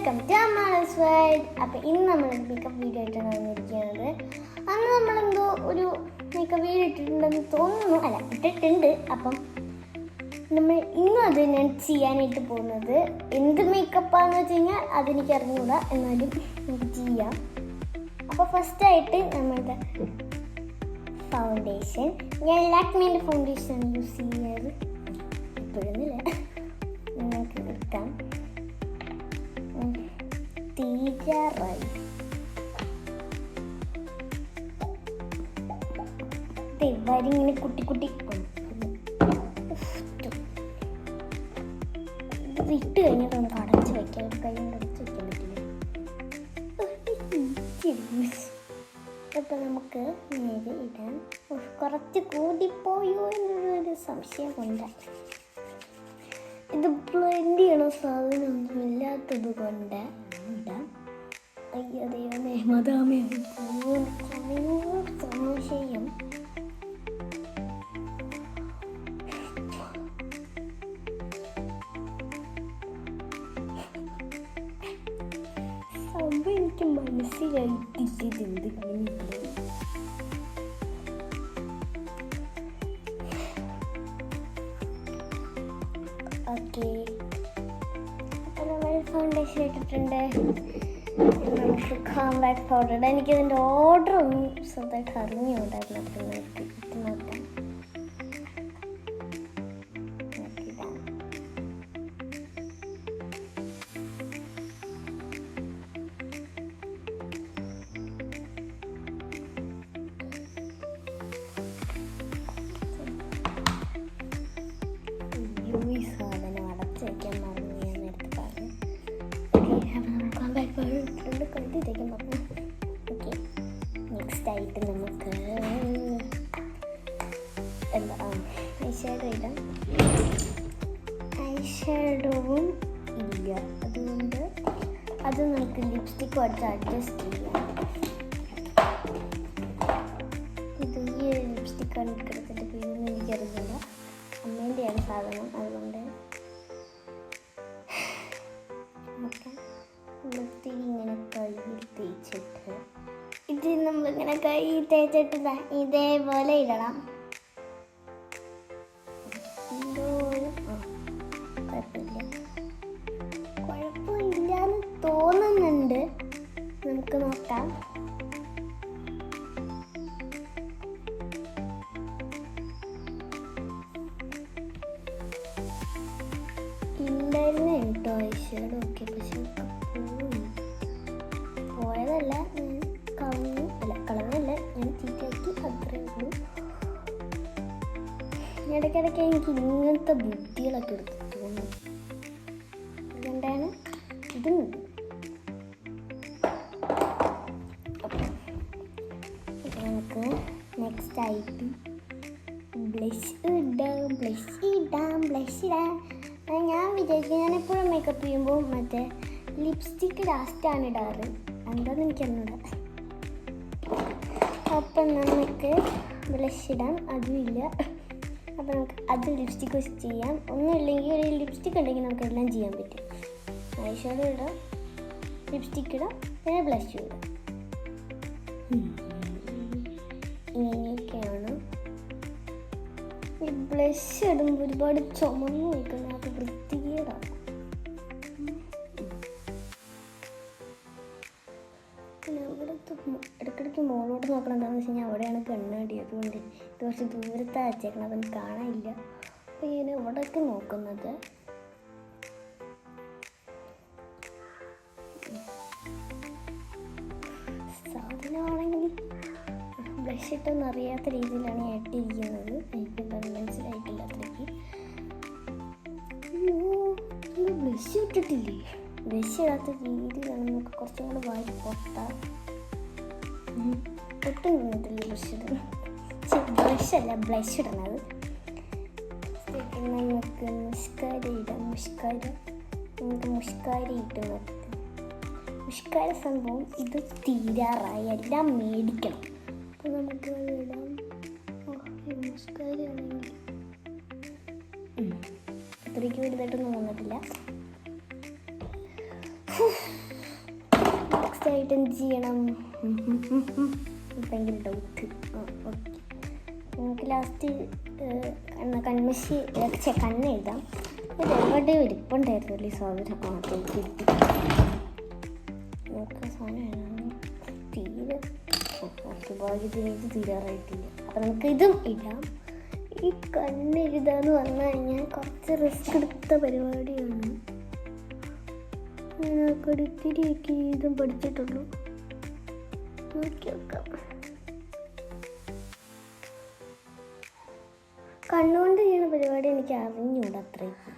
Welcome to Amma's world. അപ്പോൾ ഇന്ന് നമ്മൾ മേക്കപ്പ് വീഡിയോ ആയിട്ടാണ് വന്നിരിക്കുന്നത്. അന്ന് നമ്മളെന്തോ ഒരു മേക്കപ്പ് വീഡിയോ ഇട്ടിട്ടുണ്ടെന്ന് തോന്നുന്നു, അല്ല ഇട്ടിട്ടുണ്ട്. അപ്പം നമ്മൾ ഇന്നും അത് ഞാൻ ചെയ്യാനായിട്ട് പോകുന്നത് എന്ത് മേക്കപ്പാന്ന് വെച്ച് കഴിഞ്ഞാൽ അതെനിക്ക് അറിഞ്ഞുകൂടാ, എന്നാലും നമുക്ക് ചെയ്യാം. അപ്പോൾ ഫസ്റ്റായിട്ട് നമ്മളുടെ ഫൗണ്ടേഷൻ, ഞാൻ ലാക്മീൻ്റെ ഫൗണ്ടേഷൻ യൂസ് ചെയ്യുന്നത്. ഇപ്പോഴൊന്നുമില്ല, നിങ്ങൾക്ക് എടുക്കാം. തീരാറായി. വരിങ്ങനെ കുട്ടി കുട്ടി ഇത് വിട്ട് കഴിഞ്ഞിട്ട് നമുക്ക് അടച്ച് വയ്ക്കാം. കൈ കൊണ്ട് അടച്ച് വയ്ക്കാൻ പറ്റില്ല. അപ്പം നമുക്ക് നേരെ ഇടാൻ കുറച്ച് കൂടിപ്പോയോ എന്നുള്ളൊരു സംശയം കൊണ്ട് ഇത് ബ്ലെൻഡ് ചെയ്യണ സാധനമൊന്നും ഇല്ലാത്തത് കൊണ്ട് ഇടാം. അയ്യോ ദൈവമേ, മദാമേ സംശയം. സംഭവം എനിക്ക് മനസ്സിലായിട്ടില്ല എന്ത് കഴിഞ്ഞിട്ട്. ഓക്കെ, അപ്പോൾ നമ്മൾ ഫൗണ്ടേഷൻ ഇട്ടിട്ടുണ്ട്. നമുക്ക് കോമ്പാക്ട് പൗഡർ ഇടാം. എനിക്കതിൻ്റെ ഓർഡർ ഒന്നും സ്വന്തമായിട്ട് അറിഞ്ഞുകൊണ്ടായിരുന്നു. അപ്പം നമുക്ക് ഇത് നോക്കാം. ഈ സാധനം അടച്ച് വയ്ക്കാൻ മറന്നു, ഞാൻ നേരത്തെ പറഞ്ഞു. കോമ്പാക്ട് പൗഡർ ഇട്ടിട്ടുണ്ട്, കഴുത്തി തേക്കാൻ പറഞ്ഞു. ഓക്കെ, നെക്സ്റ്റ് ആയിട്ട് നമുക്ക് എന്താ ഐഷാഡോ ഇടാം. ഐഷാഡോവും ഇല്ല, അതുകൊണ്ട് അത് നമുക്ക് ലിപ്സ്റ്റിക്ക് വെച്ച് അഡ്ജസ്റ്റ് ചെയ്യാം. ഇത് ഈ ലിപ്സ്റ്റിക്കാണ് എടുക്കുന്നതിൻ്റെ പേരൊന്നും എനിക്കറിയില്ല, അമ്മേൻ്റെയാണ് സാധനം. അതുകൊണ്ട് ഇങ്ങനെ കയ്യിൽ തേച്ചിട്ട് ഇത് നമ്മളിങ്ങനെ കൈ തേച്ചിട്ട് ഇതേപോലെ ഇടണം. കുഴപ്പമില്ലാന്ന് തോന്നുന്നുണ്ട്, നമുക്ക് നോക്കാം. ഉണ്ടായിരുന്നു കേട്ടോ ഐഷാഡോ. ഓക്കെ, പക്ഷെ പോയതല്ല, ഞാൻ കളഞ്ഞല്ല, ഞാൻ ചീത്തയാക്കി, അത്രേ ഉള്ളൂ. ഇടയ്ക്കിടയ്ക്ക് എനിക്ക് ഇങ്ങനത്തെ ബുദ്ധികളൊക്കെ എടുത്ത് തോന്നും, അതുകൊണ്ടാണ് ഇത്. നമുക്ക് നെക്സ്റ്റ് ആയിട്ട് ബ്ലഷ് ഇടാം. ഞാൻ വിചാരിക്കും, ഞാൻ എപ്പോഴും മേക്കപ്പ് ചെയ്യുമ്പോൾ മറ്റേ ലിപ്സ്റ്റിക്ക് ലാസ്റ്റാണ് ഇടാറ്, എന്താണെന്ന് എനിക്കറിഞ്ഞൂടാ. അപ്പം നമുക്ക് ബ്ലഷ് ഇടാം, അതും ഇല്ല. അപ്പം നമുക്ക് അത് ലിപ്സ്റ്റിക്ക് വെച്ച് ചെയ്യാം. ഒന്നുമില്ലെങ്കിൽ ഒരു ലിപ്സ്റ്റിക്ക് ഉണ്ടെങ്കിൽ നമുക്ക് എല്ലാം ചെയ്യാൻ പറ്റും. ഐഷാഡോ ഇടാം, ലിപ്സ്റ്റിക്ക് ഇടാം, പിന്നെ ബ്ലഷ് ഇടാം. ഇങ്ങനെയൊക്കെയാണ്. ഈ ബ്ലഷ് ഇടുമ്പോൾ ഒരുപാട് ചുമന്ന് വയ്ക്കുന്ന അത് വൃത്തികേടാണ്. പിന്നെ ഇവിടുത്തെ ഇടയ്ക്കിടയ്ക്ക് മുകളിലോട്ട് നോക്കണം. എന്താണെന്ന് വെച്ച് കഴിഞ്ഞാൽ അവിടെയാണ് കണ്ണാടി, അതുകൊണ്ട് ഇത് കുറച്ച് ദൂരത്താണ് വെച്ചേക്കണം, അതൊന്നും കാണാനില്ല. അപ്പോൾ ഞാൻ ഇവിടെയൊക്കെ നോക്കുന്നത്. സാധനമാണെങ്കിൽ ബ്ലഷ് ഇട്ടൊന്നും അറിയാത്ത രീതിയിലാണ് ഞാൻ ഇട്ടിരിക്കുന്നത്. എനിക്കെന്താണ് മനസ്സിലായിട്ടില്ല അത്രയ്ക്ക്. ബ്ലഷ് ഇട്ടിട്ടില്ലേ, ബ്ലഷ് ഇടാത്ത രീതിയിലാണ് നമുക്ക് കുറച്ചും കൂടെ വാരി പൊട്ടാം. ഒട്ടും നിന്നിട്ടില്ല ബ്ലഷ് ഇടുന്നത്. ബ്ലഷല്ല, ബ്ലഷ് ഇടണത്. നമുക്ക് മുഷ്കാര ഇടാം. നമുക്ക് മുഷ്കാര ഇട്ട് നിർത്താം. മുഷ്കാര സംഭവം ഇത് തീരാറായി, എല്ലാം മേടിക്കണം. അപ്പോൾ നമുക്ക് ഇടാം. മുഷ്കാര ആണെങ്കിൽ അത്രയ്ക്ക് വലുതായിട്ടൊന്നും വന്നിട്ടില്ല. നെക്സ്റ്റ് ആയിട്ട് എന്ത് ചെയ്യണം? ഭയങ്കര ഡൗട്ട്. ഓക്കെ, നമുക്ക് ലാസ്റ്റ് കൺമശി കണ്ണെഴുതാം. ഇത് എവിടെ ഇരിപ്പുണ്ടായിരുന്നല്ലോ ഈ സാധനം. കിട്ടി. നമുക്ക് സാധനം തീരെ ഭാഗ്യത്തിന് ഇത് തീരാറായിട്ടില്ല. അപ്പം നമുക്ക് ഇതും ഇടാം. ഈ കണ്ണെഴുതാന്ന് പറഞ്ഞു കഴിഞ്ഞാൽ കുറച്ച് റിസ്ക് എടുത്ത പരിപാടിയാണ്. ഇത്തിരിയൊക്കെ ഇതും പഠിച്ചിട്ടുള്ളൂ. നോക്കി നോക്കാം. കണ്ണുകൊണ്ട് ചെയ്യുന്ന പരിപാടി എനിക്ക് അറിഞ്ഞൂടാ അത്രയ്ക്ക്.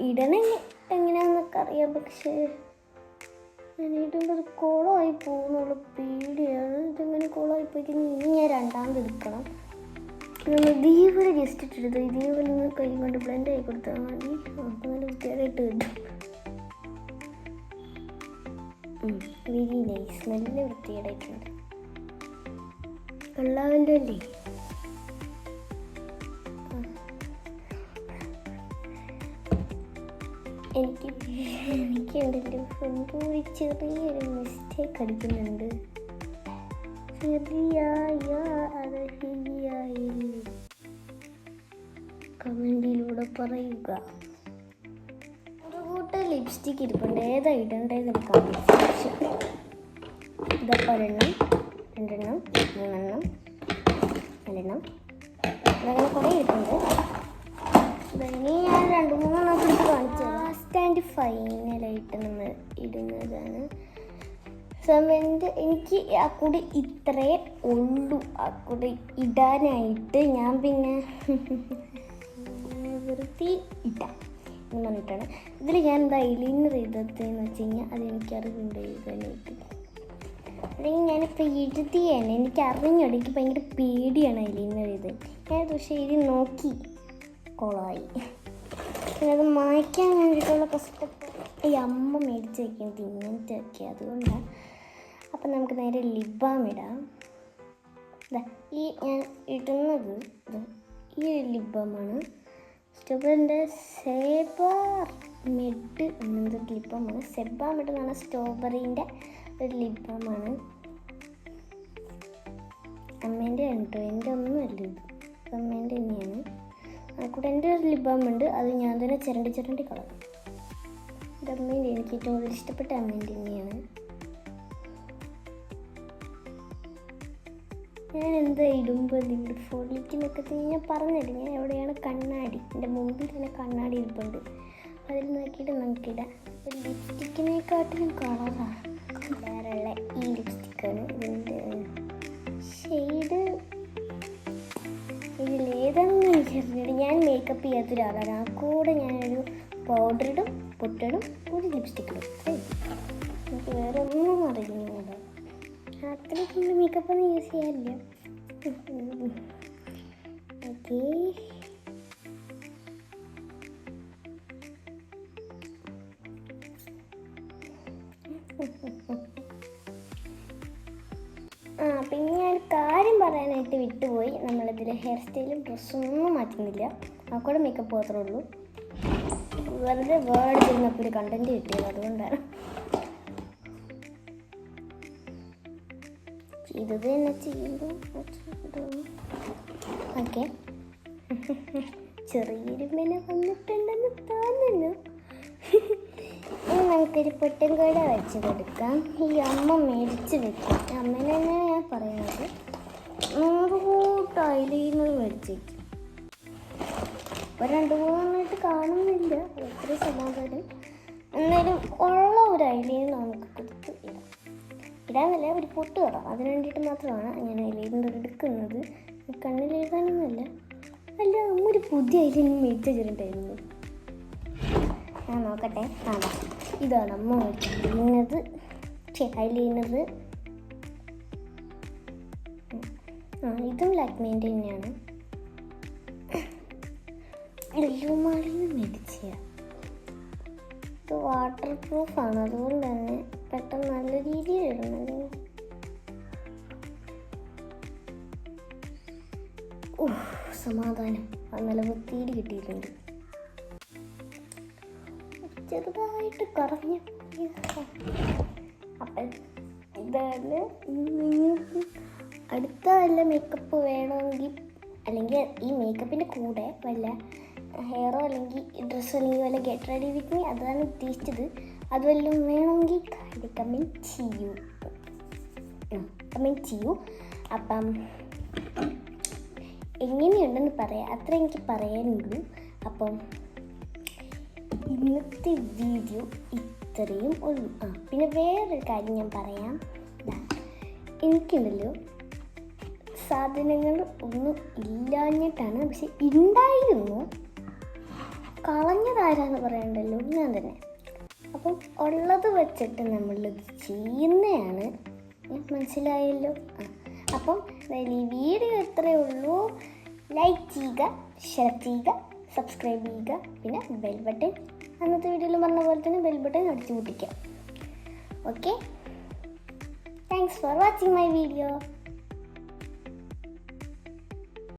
ഇടണ എങ്ങനെയാണെന്നൊക്കെ അറിയാം, പക്ഷേ ഞാൻ ഇടുമ്പോൾ ഒരു കോളമായി പോകുന്നുള്ള പേടിയാണ്. ഇതെങ്ങനെ കോളമായി പോയിക്കഴിഞ്ഞാൽ ഇനി ഞാൻ രണ്ടാമത് എടുക്കണം. ഇതേപോലെ ജസ്റ്റ് ഇട്ടെടുത്തു. ഇതേപോലെ ഒന്ന് കൈ കൊണ്ട് ബ്ലെൻഡ് ആയി കൊടുത്താൽ മതി. അപ്പോൾ നല്ല വൃത്തിയായിട്ട് കിട്ടും. വെരി നൈസ്, നല്ല വൃത്തിയായിട്ടുണ്ട്. കൊള്ളാമല്ലോ അല്ലേ? എനിക്കുണ്ട് എൻ്റെ ഫ്രണ്ട് ഒരു ചെറിയൊരു മിസ്റ്റേക്ക് അടിക്കുന്നുണ്ട്. അത് ശരിയായില്ലേ? കമൻറ്റിലൂടെ പറയുക. ഒരു കൂട്ടം ലിപ്സ്റ്റിക്ക് ഇരിപ്പുണ്ട്. ഏതാ ഇടേണ്ടതെന്ന് എനിക്ക് ഇതപ്പോൾ 1 2 3 4 അങ്ങനെ കുറേ ഇരിപ്പുണ്ട്. ഇനി ഞാൻ 2-3 എടുത്ത് കാണിച്ചു. ലാസ്റ്റ് ആൻഡ് ഫൈനലായിട്ട് നമ്മൾ ഇടുന്നതാണ് എനിക്ക് ആ കൂടി ഇത്രേ ഉള്ളൂ. ആ കൂടി ഇടാനായിട്ട് ഞാൻ പിന്നെ വെറുതെ ഇട്ടാം എന്ന് പറഞ്ഞിട്ടാണ്. ഇതിൽ ഞാൻ എന്താ ഐലൈനർ എഴുതത്തെന്ന് വെച്ച് കഴിഞ്ഞാൽ അതെനിക്കറിവുണ്ട് എഴുതാനായിട്ട്. അല്ലെങ്കിൽ ഞാനിപ്പോൾ എഴുതിയാണ്, എനിക്കറിഞ്ഞോട്. എനിക്ക് ഭയങ്കര പേടിയാണ് ഐലൈനർ എഴുതാൻ. ഞാൻ പക്ഷേ എഴുതി നോക്കി കോളായി. പിന്നെ അത് മായ്ക്കാൻ വേണ്ടിയിട്ടുള്ള കഷ്ടപ്പാട് ഈ അമ്മ മേടിച്ച് വയ്ക്കുന്നത് ഇങ്ങനത്തെ ഒക്കെ, അതുകൊണ്ടാണ്. അപ്പം നമുക്ക് നേരെ ലിപ് ബാം ഇടാം. ഈ ഞാൻ ഇടുന്നത് ഈ ഒരു ലിപ് ബാമാണ്. സ്റ്റോബറിൻ്റെ സെബാർ മെഡ് എന്നൊരു ലിപ് ബാമാണ്. സെബാർ മെഡ് എന്ന് പറഞ്ഞാൽ സ്ട്രോബെറീൻ്റെ ഒരു ലിപ് ബാമാണ്. അമ്മേൻ്റെ ആണ് കേട്ടോ, എൻ്റെ ഒന്നുമല്ല ഇത്, അമ്മേൻ്റെ തന്നെയാണ്. കൂടെ എൻ്റെ ഒരു ലിപ് ബാം ഉണ്ട്, അത് ഞാൻ തന്നെ ചിരണ്ടി കളറും. ഇത് അമ്മേൻ്റെ, എനിക്ക് ഏറ്റവും കൂടുതൽ ഇഷ്ടപ്പെട്ട അമ്മേൻ്റെ തന്നെയാണ്. ഞാൻ എന്താ ഇടുമ്പോൾ ഇതിൻ്റെ ഫോളിക്കുന്നൊക്കെ ഞാൻ പറഞ്ഞില്ല. ഞാൻ എവിടെയാണ് കണ്ണാടി, എൻ്റെ മുമ്പിൽ തന്നെ കണ്ണാടി ഇരിപ്പുണ്ട്, അതിൽ നോക്കിയിട്ട് നമുക്കിടാം. ലിപ്സ്റ്റിക്കിനെക്കാട്ടിലും കളറാണ് വേറെയുള്ള ഈ ലിപ്സ്റ്റിക്കാണ്. ഇതിൻ്റെ ഷെയ്ഡ് ഇതിലേതാണെന്ന് എനിക്കറിഞ്ഞിട്ട്. ഞാൻ മേക്കപ്പ് ചെയ്യാത്ത ഒരാളാണ്. ആ കൂടെ ഞാനൊരു പൗഡറിടും, പൊട്ടിടും, ഒരു ലിപ്സ്റ്റിക്കിടും. എനിക്ക് വേറെ ഒന്നും അറിയുന്നില്ല. അത്രയ്ക്ക് മേക്കപ്പൊന്നും യൂസ് ചെയ്യാറില്ല. ഓക്കേ, പിന്നെ ഞാൻ കാര്യം പറയാനായിട്ട് വിട്ടുപോയി. നമ്മളിതിൽ ഹെയർ സ്റ്റൈലും ഡ്രസ്സൊന്നും മാറ്റുന്നില്ല. ആ കൂടെ മേക്കപ്പ് മാത്രമേ ഉള്ളൂ. വെറുതെ വേർഡ് ചെയ്യുന്നപ്പോൾ ഒരു കണ്ടൻറ്റ് കിട്ടിയത്, അതുകൊണ്ടാണ് ചെയ്തത് തന്നെ ചെയ്യുമ്പോൾ. ഓക്കെ, ചെറിയൊരു മെന വന്നിട്ടുണ്ടെന്ന് തോന്നുന്നു. ഇനി നമുക്കൊരു പൊട്ടും കൂടെ വെച്ച് കൊടുക്കാം. ഈ അമ്മ മേടിച്ച് വെക്കും. അമ്മേനെ തന്നെയാണ് ഞാൻ പറയുന്നത്. 100 കൂട്ടം ഐലൈനർ മേടിച്ച് വയ്ക്കും. ഇപ്പോൾ 2-3 കാണുന്നില്ല, എത്ര സമാധാനം. എന്നാലും ഉള്ള ഒരു ഐലൈനർ നമുക്ക് കൊടുത്ത് ഇടാന്നല്ല, ഒരു പൊട്ട് തൊടാം. അതിന് വേണ്ടിയിട്ട് മാത്രമാണ് ഞാൻ ഐലൈനർ എടുക്കുന്നത്. കണ്ണിൽ എഴുതാനൊന്നുമല്ല. അല്ല, അമ്മ ഒരു പുതിയ ഐലൈനർ മേടിച്ച് വെച്ചിട്ടുണ്ടായിരുന്നു. ഞാൻ നോക്കട്ടെ. ഇതാണ് അമ്മ മേടിച്ചിരുന്നത്. ഐലൈനർ ഇതും ലാക്മേൻ്റെ തന്നെയാണ്. ലുലുമാളിൽ മേടിച്ച ഇത് വാട്ടർ പ്രൂഫാണ്, അതുകൊണ്ട് തന്നെ പെട്ടെന്ന് നല്ല രീതിയിൽ ഇടണം. സമാധാനം, അത് നല്ല വൃത്തിയിൽ കിട്ടിയിട്ടുണ്ട്. ചെറുതായിട്ട് കുറഞ്ഞു. അപ്പം ഇതാണ്. നിങ്ങൾക്ക് അടുത്ത വല്ല മേക്കപ്പ് വേണമെങ്കിൽ, അല്ലെങ്കിൽ ഈ മേക്കപ്പിൻ്റെ കൂടെ വല്ല ഹെയറോ അല്ലെങ്കിൽ ഡ്രസ്സോ അല്ലെങ്കിൽ വല്ല ഗെറ്റ് റെഡി വിത്ത് മീ അതാണ് ഉദ്ദേശിച്ചത്. അത് വല്ലതും വേണമെങ്കിൽ കമൻറ്റ് ചെയ്യൂ. അപ്പം എങ്ങനെയുണ്ടെന്ന് പറയാം, അത്ര എനിക്ക് പറയാനുള്ളൂ. അപ്പം ഇന്നത്തെ വീഡിയോ ഇത്രയും ഉള്ളൂ. പിന്നെ വേറൊരു കാര്യം ഞാൻ പറയാം. എനിക്കുണ്ടല്ലോ സാധനങ്ങൾ ഒന്നും ഇല്ലാഞ്ഞിട്ടാണ്, പക്ഷെ ഉണ്ടായിരുന്നു. കളഞ്ഞതാരാന്ന് പറയണ്ടല്ലോ, ഞാൻ തന്നെ. അപ്പം ഉള്ളത് വെച്ചിട്ട് നമ്മളിത് ചെയ്യുന്നതാണ്. മനസ്സിലായല്ലോ? അപ്പം ഈ വീഡിയോ ഇത്രയേ ഉള്ളൂ. ലൈക്ക് ചെയ്യുക, ഷെയർ ചെയ്യുക, സബ്സ്ക്രൈബ് ചെയ്യുക. പിന്നെ ബെൽ ബട്ടൺ, അന്നത്തെ വീഡിയോയിൽ പറഞ്ഞ പോലെ തന്നെ ബെൽ ബട്ടൺ അടിച്ചു പൊട്ടിക്കുക. Okay, thanks for watching my video.